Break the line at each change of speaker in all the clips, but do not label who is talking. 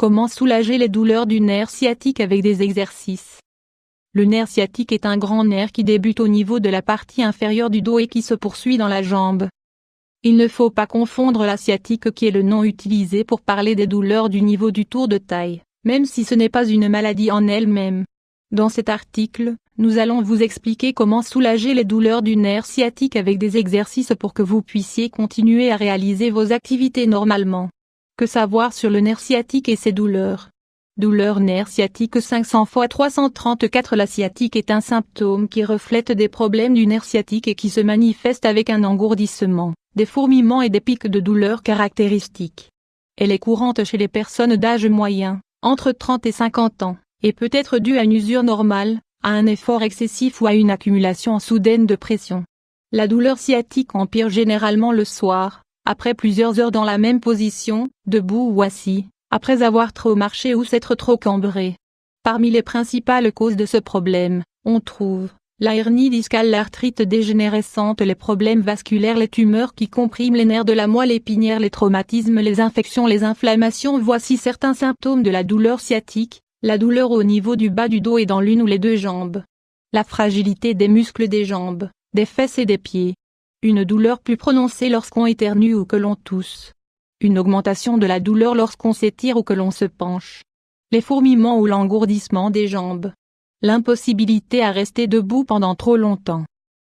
Comment soulager les douleurs du nerf sciatique avec des exercices? Le nerf sciatique est un grand nerf qui débute au niveau de la partie inférieure du dos et qui se poursuit dans la jambe. Il ne faut pas confondre la sciatique qui est le nom utilisé pour parler des douleurs du niveau du tour de taille, même si ce n'est pas une maladie en elle-même. Dans cet article, nous allons vous expliquer comment soulager les douleurs du nerf sciatique avec des exercices pour que vous puissiez continuer à réaliser vos activités normalement. Que savoir sur le nerf sciatique et ses douleurs? Douleur nerf sciatique 500 x 334. La sciatique est un symptôme qui reflète des problèmes du nerf sciatique et qui se manifeste avec un engourdissement, des fourmillements et des pics de douleur caractéristiques. Elle est courante chez les personnes d'âge moyen, entre 30 et 50 ans, et peut être due à une usure normale, à un effort excessif ou à une accumulation soudaine de pression. La douleur sciatique empire généralement le soir, après plusieurs heures dans la même position, debout ou assis, après avoir trop marché ou s'être trop cambré. Parmi les principales causes de ce problème, on trouve la hernie discale, l'arthrite dégénérescente, les problèmes vasculaires, les tumeurs qui compriment les nerfs de la moelle épinière, les traumatismes, les infections, les inflammations. Voici certains symptômes de la douleur sciatique: la douleur au niveau du bas du dos et dans l'une ou les deux jambes. La fragilité des muscles des jambes, des fesses et des pieds. Une douleur plus prononcée lorsqu'on éternue ou que l'on tousse. Une augmentation de la douleur lorsqu'on s'étire ou que l'on se penche. Les fourmillements ou l'engourdissement des jambes. L'impossibilité à rester debout pendant trop longtemps.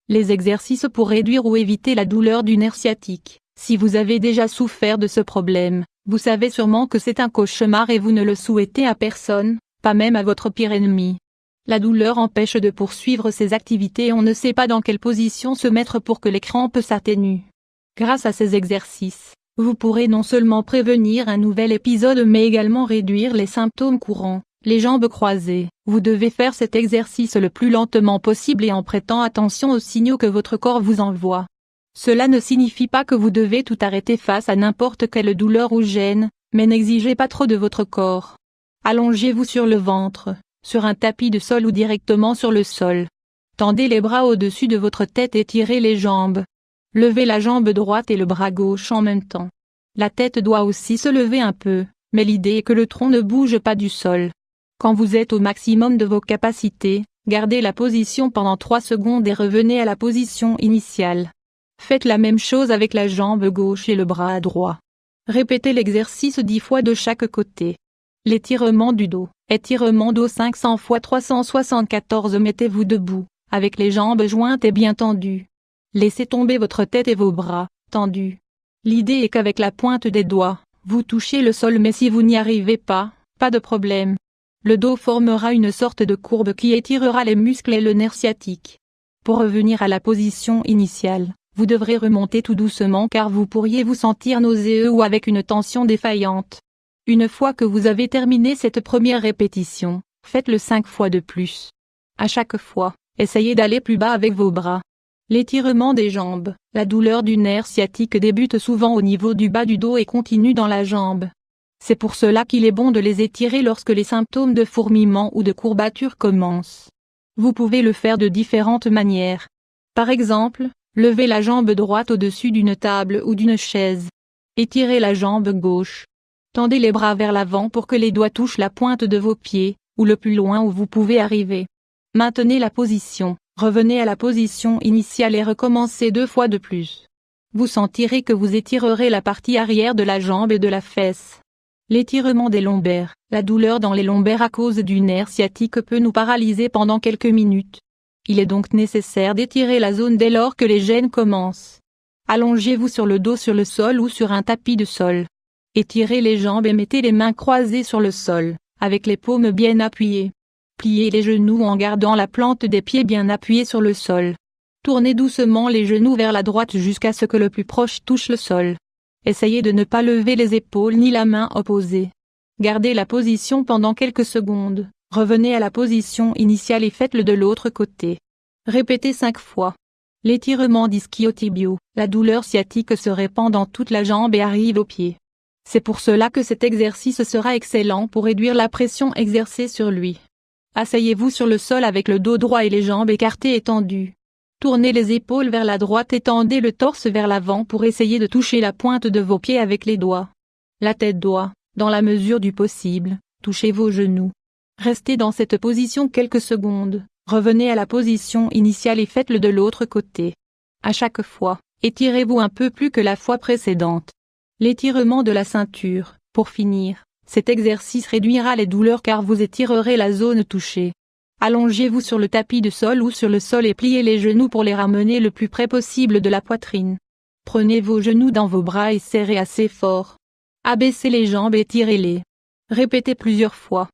Les exercices pour réduire ou éviter la douleur du nerf sciatique. Si vous avez déjà souffert de ce problème, vous savez sûrement que c'est un cauchemar et vous ne le souhaitez à personne, pas même à votre pire ennemi. La douleur empêche de poursuivre ses activités et on ne sait pas dans quelle position se mettre pour que les crampes s'atténuent. Grâce à ces exercices, vous pourrez non seulement prévenir un nouvel épisode mais également réduire les symptômes courants. Les jambes croisées. Vous devez faire cet exercice le plus lentement possible et en prêtant attention aux signaux que votre corps vous envoie. Cela ne signifie pas que vous devez tout arrêter face à n'importe quelle douleur ou gêne, mais n'exigez pas trop de votre corps. Allongez-vous sur le ventre, sur un tapis de sol ou directement sur le sol. Tendez les bras au-dessus de votre tête et tirez les jambes. Levez la jambe droite et le bras gauche en même temps. La tête doit aussi se lever un peu, mais l'idée est que le tronc ne bouge pas du sol. Quand vous êtes au maximum de vos capacités, gardez la position pendant 3 secondes et revenez à la position initiale. Faites la même chose avec la jambe gauche et le bras droit. Répétez l'exercice 10 fois de chaque côté. L'étirement du dos. Étirement dos 500 x 374. Mettez-vous debout, avec les jambes jointes et bien tendues. Laissez tomber votre tête et vos bras, tendus. L'idée est qu'avec la pointe des doigts, vous touchez le sol, mais si vous n'y arrivez pas, pas de problème. Le dos formera une sorte de courbe qui étirera les muscles et le nerf sciatique. Pour revenir à la position initiale, vous devrez remonter tout doucement car vous pourriez vous sentir nauséeux ou avec une tension défaillante. Une fois que vous avez terminé cette première répétition, faites-le 5 fois de plus. À chaque fois, essayez d'aller plus bas avec vos bras. L'étirement des jambes. La douleur du nerf sciatique débute souvent au niveau du bas du dos et continue dans la jambe. C'est pour cela qu'il est bon de les étirer lorsque les symptômes de fourmillement ou de courbature commencent. Vous pouvez le faire de différentes manières. Par exemple, levez la jambe droite au-dessus d'une table ou d'une chaise. Étirez la jambe gauche. Tendez les bras vers l'avant pour que les doigts touchent la pointe de vos pieds, ou le plus loin où vous pouvez arriver. Maintenez la position, revenez à la position initiale et recommencez 2 fois de plus. Vous sentirez que vous étirerez la partie arrière de la jambe et de la fesse. L'étirement des lombaires. La douleur dans les lombaires à cause du nerf sciatique peut nous paralyser pendant quelques minutes. Il est donc nécessaire d'étirer la zone dès lors que les gênes commencent. Allongez-vous sur le dos sur le sol ou sur un tapis de sol. Étirez les jambes et mettez les mains croisées sur le sol, avec les paumes bien appuyées. Pliez les genoux en gardant la plante des pieds bien appuyée sur le sol. Tournez doucement les genoux vers la droite jusqu'à ce que le plus proche touche le sol. Essayez de ne pas lever les épaules ni la main opposée. Gardez la position pendant quelques secondes, revenez à la position initiale et faites-le de l'autre côté. Répétez 5 fois. L'étirement d'ischio-tibio. La douleur sciatique se répand dans toute la jambe et arrive aux pieds. C'est pour cela que cet exercice sera excellent pour réduire la pression exercée sur lui. Asseyez-vous sur le sol avec le dos droit et les jambes écartées et tendues. Tournez les épaules vers la droite et tendez le torse vers l'avant pour essayer de toucher la pointe de vos pieds avec les doigts. La tête doit, Dans la mesure du possible, touchez vos genoux. Restez dans cette position quelques secondes, revenez à la position initiale et faites-le de l'autre côté. À chaque fois, étirez-vous un peu plus que la fois précédente. L'étirement de la ceinture, pour finir, cet exercice réduira les douleurs car vous étirerez la zone touchée. Allongez-vous sur le tapis de sol ou sur le sol et pliez les genoux pour les ramener le plus près possible de la poitrine. Prenez vos genoux dans vos bras et serrez assez fort. Abaissez les jambes et tirez-les. Répétez plusieurs fois.